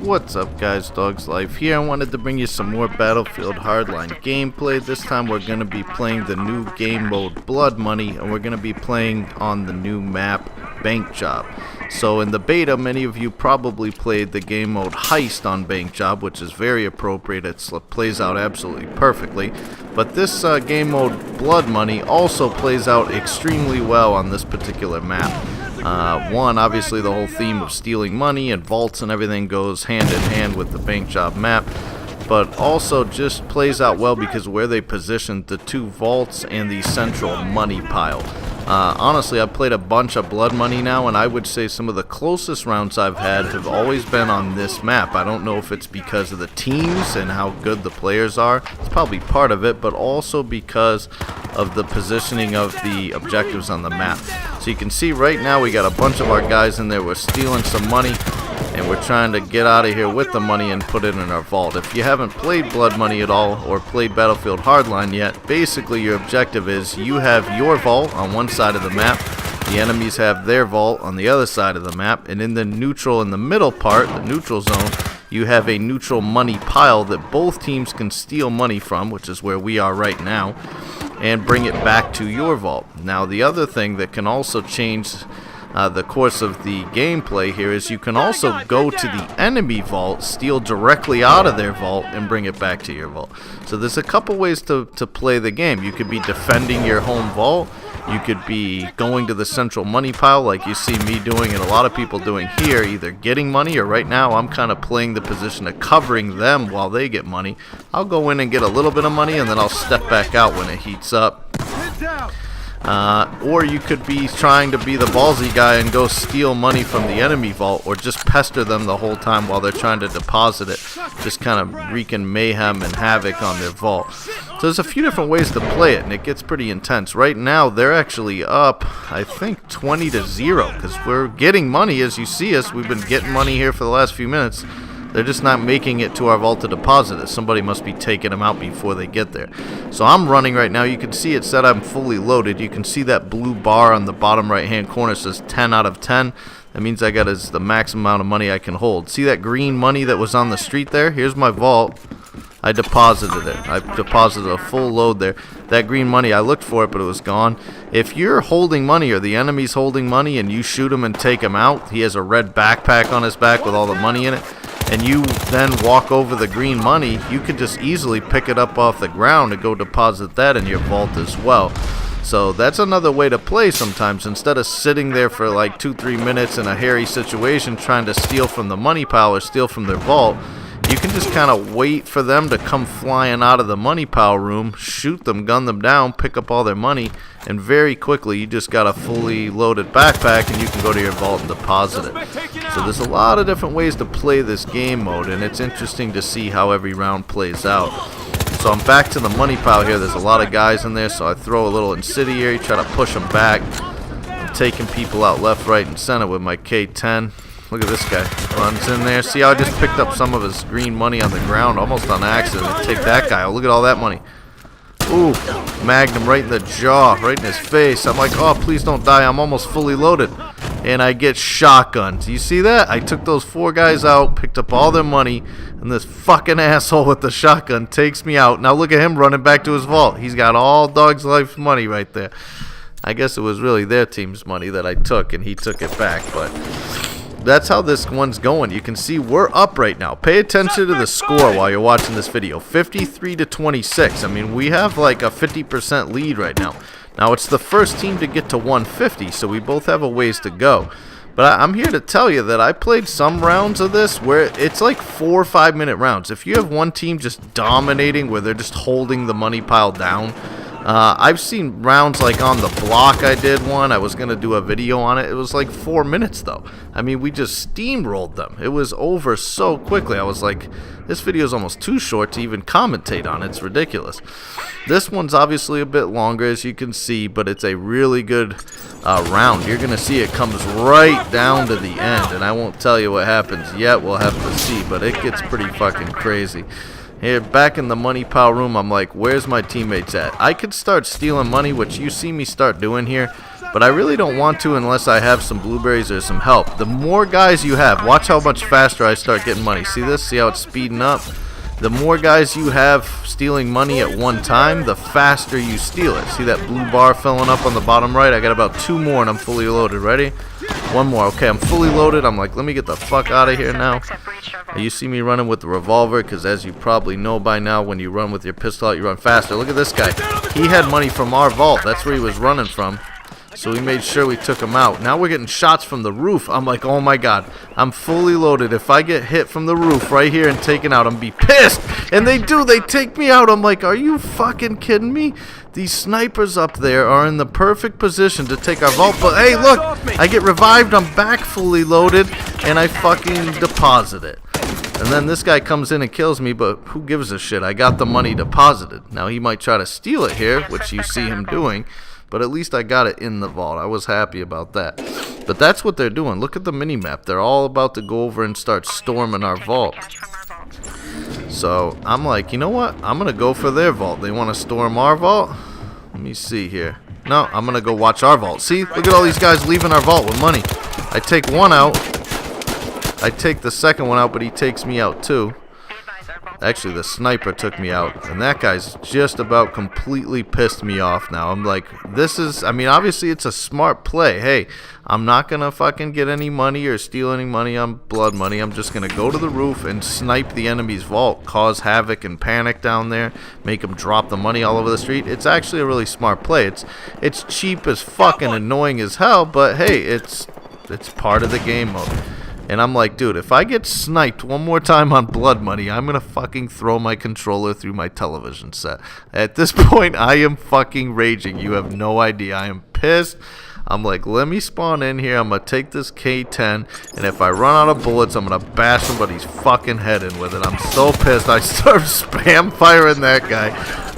What's up guys, Dog's Life here. I wanted to bring you some more Battlefield Hardline gameplay. This time we're going to be playing the new game mode Blood Money, and we're going to be playing on the new map Bank Job. So in the beta, many of you probably played the game mode Heist on Bank Job, which is very appropriate. It plays out absolutely perfectly. But this game mode Blood Money also plays out extremely well on this particular map. One, obviously the whole theme of stealing money and vaults and everything goes hand in hand with the Bank Job map, but also just plays out well because where they positioned the two vaults and the central money pile. Honestly, I've played a bunch of Blood Money now, and I would say some of the closest rounds I've had have always been on this map. I don't know if it's because of the teams and how good the players are. It's probably part of it, but also because of the positioning of the objectives on the map. So you can see right now we got a bunch of our guys in there. We're stealing some money, and we're trying to get out of here with the money and put it in our vault. If you haven't played Blood Money at all or played Battlefield Hardline yet, basically your objective is you have your vault on one side of the map, the enemies have their vault on the other side of the map, and in the neutral, in the middle part, the neutral zone, you have a neutral money pile that both teams can steal money from, which is where we are right now, and bring it back to your vault. Now the other thing that can also change the course of the gameplay here is you can also go to the enemy vault, steal directly out of their vault, and bring it back to your vault. So there's a couple ways to play the game. You could be defending your home vault, you could be going to the central money pile like you see me doing and a lot of people doing here, either getting money, or right now I'm kind of playing the position of covering them while they get money. I'll go in and get a little bit of money and then I'll step back out when it heats up. Or you could be trying to be the ballsy guy and go steal money from the enemy vault, or just pester them the whole time while they're trying to deposit it, just kind of wreaking mayhem and havoc on their vault. So there's a few different ways to play it, and it gets pretty intense. Right now they're actually up, I think, 20-0, because we're getting money as you see us. We've been getting money here for the last few minutes. They're just not making it to our vault to deposit it. Somebody must be taking them out before they get there. So I'm running right now. You can see it said I'm fully loaded. You can see that blue bar on the bottom right hand corner says 10 out of 10. That means I got the maximum amount of money I can hold. See that green money that was on the street there? Here's my vault. I deposited it. I deposited a full load there. That green money, I looked for it, but it was gone. If you're holding money or the enemy's holding money and you shoot him and take him out, he has a red backpack on his back with all the money in it, and you then walk over the green money, you can just easily pick it up off the ground and go deposit that in your vault as well. So that's another way to play sometimes. Instead of sitting there for like 2-3 minutes in a hairy situation trying to steal from the money pile or steal from their vault, you can just kind of wait for them to come flying out of the money pile room, shoot them, gun them down, pick up all their money, and very quickly you just got a fully loaded backpack and you can go to your vault and deposit it. So there's a lot of different ways to play this game mode, and it's interesting to see how every round plays out. So I'm back to the money pile here. There's a lot of guys in there, so I throw a little incendiary, try to push them back. I'm taking people out left, right, and center with my K10. Look at this guy. Runs in there. See how I just picked up some of his green money on the ground almost on accident. Take that guy. Oh, look at all that money. Ooh, magnum right in the jaw, right in his face. I'm like, oh, please don't die. I'm almost fully loaded. And I get shotgunned. Do you see that? I took those 4 guys out, picked up all their money, and this fucking asshole with the shotgun takes me out. Now look at him running back to his vault. He's got all Dog's Life money right there. I guess it was really their team's money that I took, and he took it back, but that's how this one's going. You can see we're up right now. Pay attention to the score while you're watching this video. 53-26. I mean, we have like a 50% lead right now. Now, it's the first team to get to 150, so we both have a ways to go. But I'm here to tell you that I played some rounds of this where it's like 4 or 5 minute rounds. If you have one team just dominating where they're just holding the money pile down, I've seen rounds like on the block. I did one. I was going to do a video on it. It was like 4 minutes though. I mean, we just steamrolled them. It was over so quickly. I was like, this video is almost too short to even commentate on. It's ridiculous. This one's obviously a bit longer, as you can see, but it's a really good round. You're going to see it comes right down to the end, and I won't tell you what happens yet. We'll have to see, but it gets pretty fucking crazy. Here, back in the money pile room, I'm like, where's my teammates at? I could start stealing money, which you see me start doing here, But I really don't want to unless I have some blueberries or some help. The more guys you have, watch how much faster I start getting money. See this? See how it's speeding up? The more guys you have stealing money at one time, the faster you steal it. See that blue bar filling up on the bottom right? I got about 2 more and I'm fully loaded. Ready? 1 more. Okay, I'm fully loaded. I'm like, let me get the fuck out of here now. You see me running with the revolver because, as you probably know by now, when you run with your pistol out, you run faster. Look at this guy. He had money from our vault. That's where he was running from. So we made sure we took him out. Now we're getting shots from the roof. I'm like, oh my god, I'm fully loaded. If I get hit from the roof right here and taken out, I'm gonna be pissed. And they do, they take me out. I'm like, are you fucking kidding me? These snipers up there are in the perfect position to take our vault. But hey, look, I get revived. I'm back fully loaded, and I fucking deposit it. And then this guy comes in and kills me, but who gives a shit? I got the money deposited. Now he might try to steal it here, which you see him doing. But at least I got it in the vault. I was happy about that. But that's what they're doing. Look at the mini-map. They're all about to go over and start storming our vault. So I'm like, you know what? I'm going to go for their vault. They want to storm our vault? Let me see here. No, I'm going to go watch our vault. See? Look at all these guys leaving our vault with money. I take one out. I take the second one out, but he takes me out too. Actually, the sniper took me out, and that guy's just about completely pissed me off now. I'm like, this is, I mean, obviously it's a smart play. Hey, I'm not going to fucking get any money or steal any money on blood money. I'm just going to go to the roof and snipe the enemy's vault, cause havoc and panic down there, make them drop the money all over the street. It's actually a really smart play. It's cheap as fucking annoying as hell, but hey, it's part of the game mode. And I'm like, dude, if I get sniped one more time on blood money, I'm going to fucking throw my controller through my television set. At this point, I am fucking raging. You have no idea. I am pissed. I'm like, let me spawn in here. I'm going to take this K10. And if I run out of bullets, I'm going to bash somebody's fucking head in with it. I'm so pissed. I start spam firing that guy.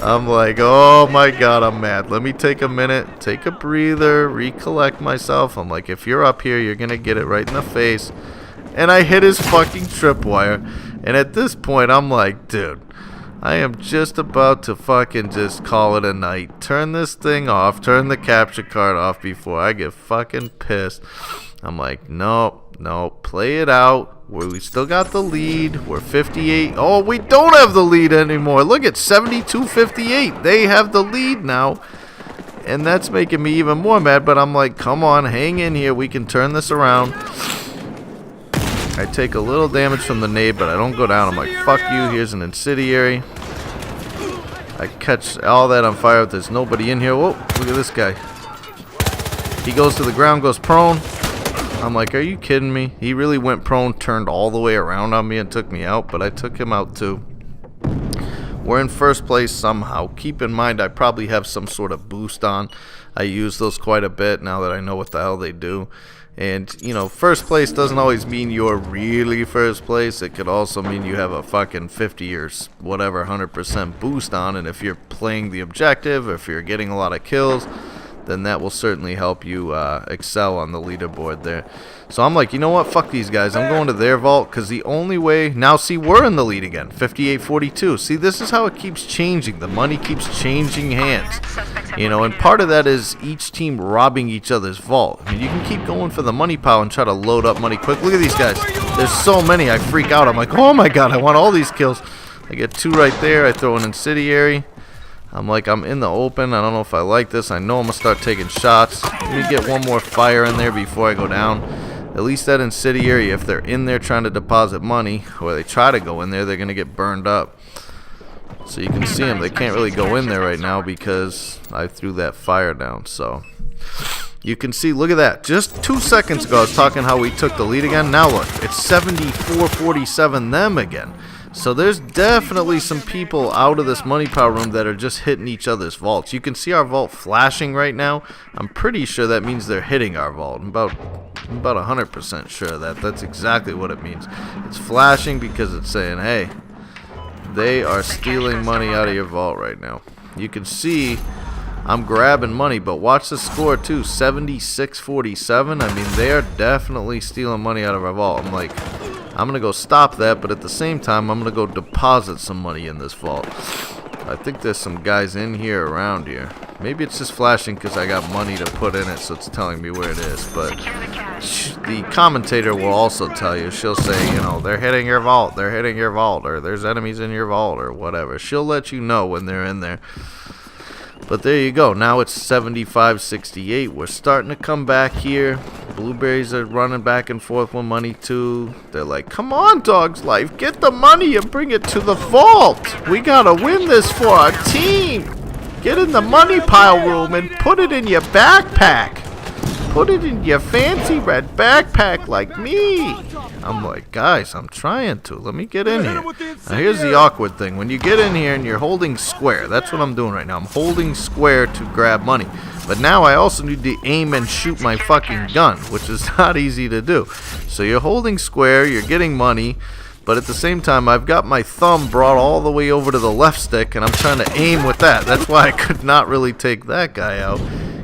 I'm like, oh my god, I'm mad. Let me take a minute, take a breather, recollect myself. I'm like, if you're up here, you're going to get it right in the face. And I hit his fucking tripwire. And at this point, I'm like, dude, I am just about to fucking just call it a night. Turn this thing off. Turn the capture card off before I get fucking pissed. I'm like, no, play it out. We still got the lead. We're 58. Oh, we don't have the lead anymore. Look at 72-58. They have the lead now. And that's making me even more mad. But I'm like, come on, hang in here. We can turn this around. I take a little damage from the nade, but I don't go down. I'm like, fuck you. Here's an incendiary. I catch all that on fire. There's nobody in here. Whoa, look at this guy. He goes to the ground, goes prone. I'm like, are you kidding me? He really went prone, turned all the way around on me and took me out, but I took him out too. We're in first place somehow. Keep in mind, I probably have some sort of boost on. I use those quite a bit now that I know what the hell they do. And, you know, first place doesn't always mean you're really first place. It could also mean you have a fucking 50 or whatever 100% boost on. And if you're playing the objective, or if you're getting a lot of kills, then that will certainly help you excel on the leaderboard there. So I'm like, you know what? Fuck these guys. I'm going to their vault because the only way... Now, see, we're in the lead again. 58-42. See, this is how it keeps changing. The money keeps changing hands. You know, and part of that is each team robbing each other's vault. I mean, you can keep going for the money pile and try to load up money quick. Look at these guys. There's so many. I freak out. I'm like, oh my god, I want all these kills. I get 2 right there. I throw an incendiary. I'm like, I'm in the open. I don't know if I like this. I know I'm going to start taking shots. Let me get one more fire in there before I go down. At least that incendiary, if they're in there trying to deposit money, or they try to go in there, they're going to get burned up. So you can see them. They can't really go in there right now because I threw that fire down. So you can see, look at that. Just 2 seconds ago, I was talking how we took the lead again. Now look, it's 74-47 them again. So there's definitely some people out of this money power room that are just hitting each other's vaults. You can see our vault flashing right now. I'm pretty sure that means they're hitting our vault. I'm about 100% sure of that. That's exactly what it means. It's flashing because it's saying, hey, they are stealing money out of your vault right now. You can see I'm grabbing money, but watch the score too, 76-47. I mean, they are definitely stealing money out of our vault. I'm like, I'm going to go stop that, but at the same time, I'm going to go deposit some money in this vault. I think there's some guys in here around here. Maybe it's just flashing because I got money to put in it, so it's telling me where it is. But the commentator will also tell you. She'll say, you know, they're hitting your vault, they're hitting your vault, or there's enemies in your vault, or whatever. She'll let you know when they're in there. But there you go. Now it's 75-68. We're starting to come back here. Blueberries are running back and forth with money too. They're like, come on, Dog's Life, get the money and bring it to the vault. We gotta win this for our team. Get in the money pile room and put it in your backpack. Put it in your fancy red backpack like me. I'm like, guys, I'm trying to. Let me get in here. Now, here's the awkward thing. When you get in here and you're holding square, that's what I'm doing right now. I'm holding square to grab money. But now I also need to aim and shoot my fucking gun, which is not easy to do. So you're holding square, you're getting money, but at the same time, I've got my thumb brought all the way over to the left stick, and I'm trying to aim with that. That's why I could not really take that guy out,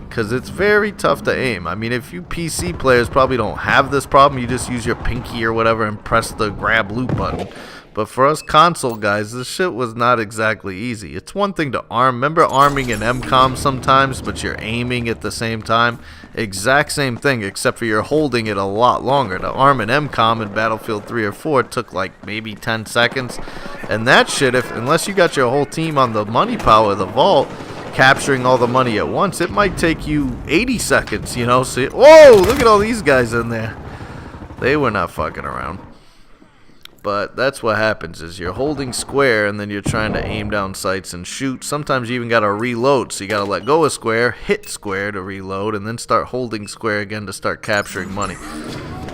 because it's very tough to aim. I mean, if you PC players probably don't have this problem, you just use your pinky or whatever and press the grab loot button. But for us console guys, this shit was not exactly easy. It's one thing to arm. Remember arming in MCOM sometimes, but you're aiming at the same time? Exact same thing, except for you're holding it a lot longer. To arm in MCOM in Battlefield 3 or 4 took like maybe 10 seconds. And that shit, unless you got your whole team on the money pile of the vault, capturing all the money at once, it might take you 80 seconds, you know? So, whoa, look at all these guys in there. They were not fucking around. But that's what happens, is you're holding square and then you're trying to aim down sights and shoot. Sometimes you even got to reload, so you got to let go of square, hit square to reload, and then start holding square again to start capturing money.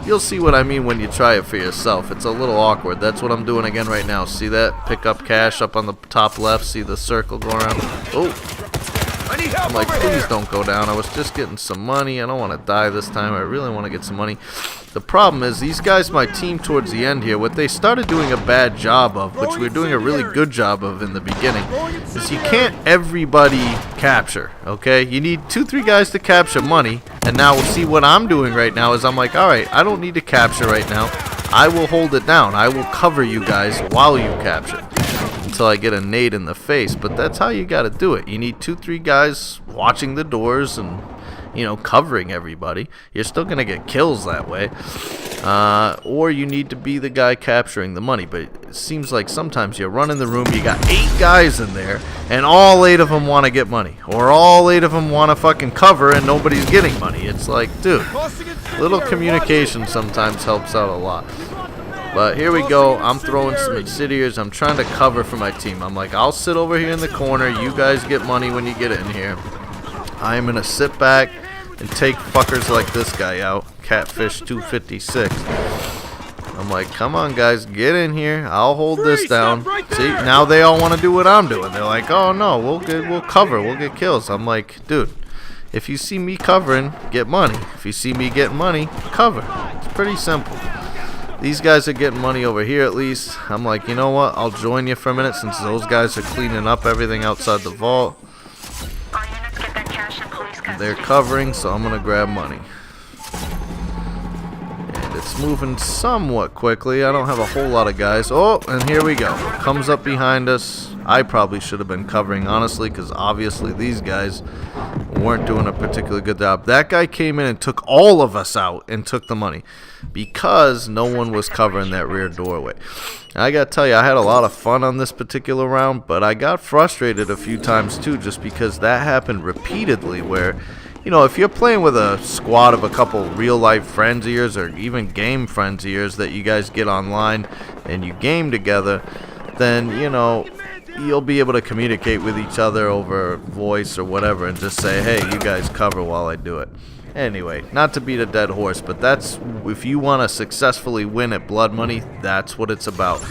You'll see what I mean when you try it for yourself. It's a little awkward. That's what I'm doing again right now. See that? Pick up cash up on the top left. See the circle go around? Oh! I'm like, please don't go down. I was just getting some money. I don't want to die this time. I really want to get some money. The problem is, these guys, my team towards the end here, what they started doing a bad job of, which we were doing a really good job of in the beginning, is you can't everybody capture, okay? You need 2-3 guys to capture money, and now we'll see what I'm doing right now is I'm like, alright, I don't need to capture right now. I will hold it down. I will cover you guys while you capture until I get a nade in the face. But that's how you got to do it. You need 2-3 guys watching the doors and, you know, covering everybody. You're still going to get kills that way. Or you need to be the guy capturing the money. But it seems like sometimes you run in the room, you got 8 guys in there, and all 8 of them want to get money. Or all 8 of them want to fucking cover and nobody's getting money. It's like, dude, little communication sometimes helps out a lot. But here we go. I'm throwing some incendiaries. I'm trying to cover for my team. I'm like, I'll sit over here in the corner. You guys get money when you get in here. I'm going to sit back and take fuckers like this guy out. Catfish 256. I'm like, come on, guys. Get in here. I'll hold this down. See, now they all want to do what I'm doing. They're like, oh, no, we'll cover. We'll get kills. I'm like, dude, if you see me covering, get money. If you see me getting money, cover. It's pretty simple. These guys are getting money over here at least. I'm like, you know what? I'll join you for a minute since those guys are cleaning up everything outside the vault. They're covering, so I'm going to grab money. And it's moving somewhat quickly. I don't have a whole lot of guys. Oh, and here we go. Comes up behind us. I probably should have been covering, honestly, because obviously these guys weren't doing a particularly good job. That guy came in and took all of us out and took the money because no one was covering that rear doorway. I gotta tell you, I had a lot of fun on this particular round, but I got frustrated a few times too, just because that happened repeatedly where, you know, if you're playing with a squad of a couple real-life friends of yours or even game friends of yours that you guys get online and you game together, then, you know, you'll be able to communicate with each other over voice or whatever and just say, hey, you guys cover while I do it. Anyway, not to beat a dead horse, but that's, if you want to successfully win at Blood Money, that's what it's about.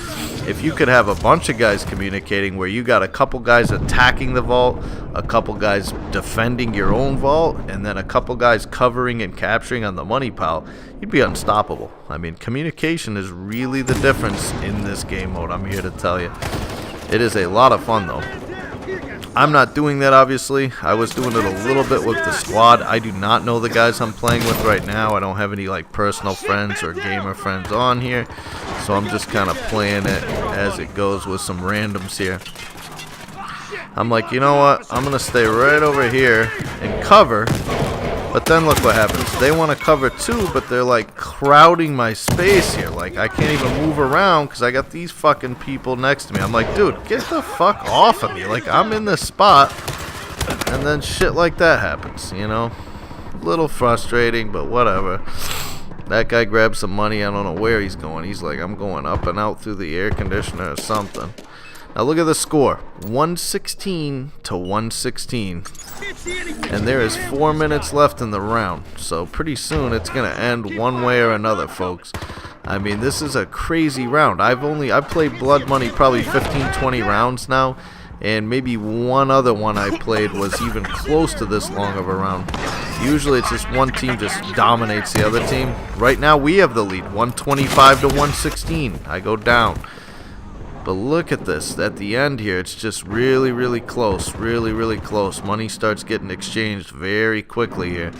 If you could have a bunch of guys communicating where you got a couple guys attacking the vault, a couple guys defending your own vault, and then a couple guys covering and capturing on the money pile, you'd be unstoppable. I mean, communication is really the difference in this game mode, I'm here to tell you. It is a lot of fun, though. I'm not doing that, obviously. I was doing it a little bit with the squad. I do not know the guys I'm playing with right now. I don't have any like personal friends or gamer friends on here, so I'm just kind of playing it as it goes with some randoms here. I'm like, you know what? I'm going to stay right over here and cover. But then look what happens. They want to cover too, but they're like crowding my space here. Like I can't even move around because I got these fucking people next to me. I'm like, dude, get the fuck off of me. Like I'm in this spot. And then shit like that happens, you know? A little frustrating, but whatever. That guy grabbed some money. I don't know where he's going. He's like, I'm going up and out through the air conditioner or something. Now look at the score. 116 to 116. And there is 4 minutes left in the round. So pretty soon it's going to end one way or another, folks. I mean, this is a crazy round. I've played Blood Money probably 15-20 rounds now. And maybe one other one I played was even close to this long of a round. Usually it's just one team just dominates the other team. Right now we have the lead, 125 to 116. I go down. But look at this. At the end here, it's just really, really close. Really, really close. Money starts getting exchanged very quickly here.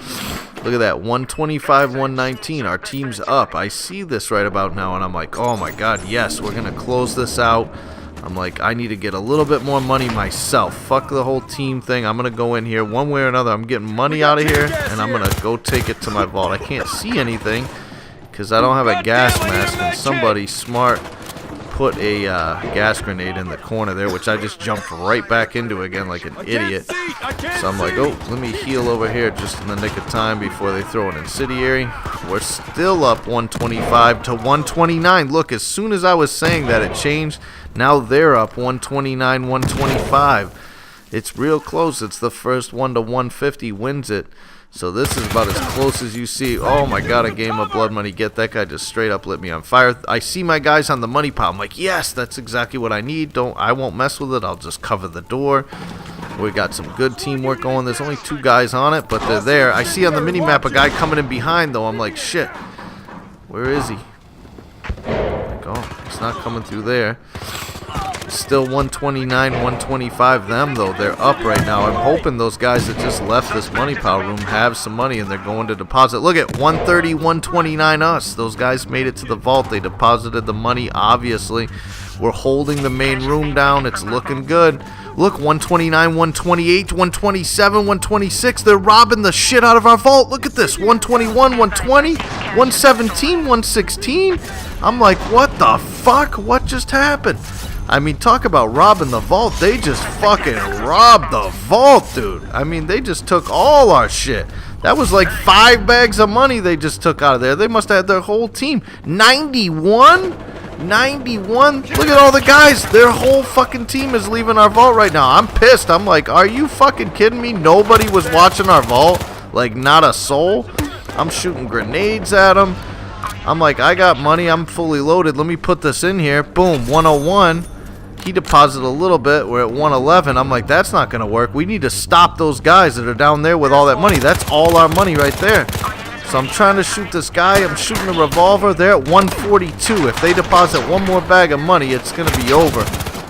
Look at that, 125, 119. Our team's up. I see this right about now, and I'm like, oh my god, yes, we're going to close this out. I'm like, I need to get a little bit more money myself. Fuck the whole team thing. I'm going to go in here one way or another. I'm getting money out of here, and I'm going to go take it to my vault. I can't see anything because I don't have a gas mask, and somebody smart put a gas grenade in the corner there, which I just jumped right back into again like an idiot. So I'm like, oh, let me heal over here just in the nick of time before they throw an incendiary. We're still up 125 to 129. Look, as soon as I was saying that, it changed. Now they're up 129, 125. It's real close. It's the first one to 150 wins it. So this is about as close as you see. Oh my god, a game of Blood Money. Get that guy just straight up lit me on fire. I see my guys on the money pile. I'm like, yes, that's exactly what I need. I won't mess with it. I'll just cover the door. We got some good teamwork going. There's only 2 guys on it, but they're there. I see on the mini-map a guy coming in behind, though. I'm like, shit. Where is he? Like, oh, he's not coming through there. Still 129, 125 them, though. They're up right now. I'm hoping those guys that just left this money pile room have some money and they're going to deposit. Look at 130, 129 us. Those guys made it to the vault. They deposited the money, obviously. We're holding the main room down. It's looking good. Look, 129, 128, 127, 126. They're robbing the shit out of our vault. Look at this. 121, 120, 117, 116. I'm like, what the fuck? What just happened? I mean, talk about robbing the vault. They just fucking robbed the vault, dude. I mean, they just took all our shit. That was like 5 bags of money they just took out of there. They must have had their whole team. 91? 91? Look at all the guys. Their whole fucking team is leaving our vault right now. I'm pissed. I'm like, are you fucking kidding me? Nobody was watching our vault? Like, not a soul? I'm shooting grenades at them. I'm like, I got money. I'm fully loaded. Let me put this in here. Boom, 101. He deposited a little bit. We're at 111. I'm like, that's not going to work. We need to stop those guys that are down there with all that money. That's all our money right there. So I'm trying to shoot this guy. I'm shooting a revolver. They're at 142. If they deposit one more bag of money, it's going to be over.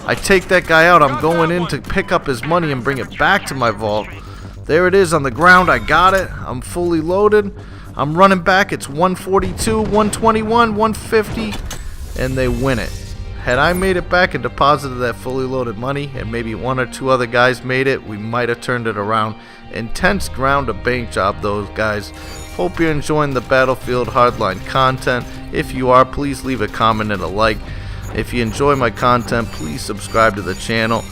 I take that guy out. I'm going in to pick up his money and bring it back to my vault. There it is on the ground. I got it. I'm fully loaded. I'm running back. It's 142, 121, 150, and they win it. Had I made it back and deposited that fully loaded money, and maybe 1 or 2 other guys made it, we might have turned it around. Intense ground to bank job, those guys. Hope you're enjoying the Battlefield Hardline content. If you are, please leave a comment and a like. If you enjoy my content, please subscribe to the channel.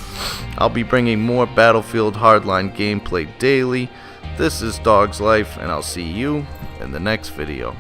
I'll be bringing more Battlefield Hardline gameplay daily. This is Dog's Life, and I'll see you in the next video.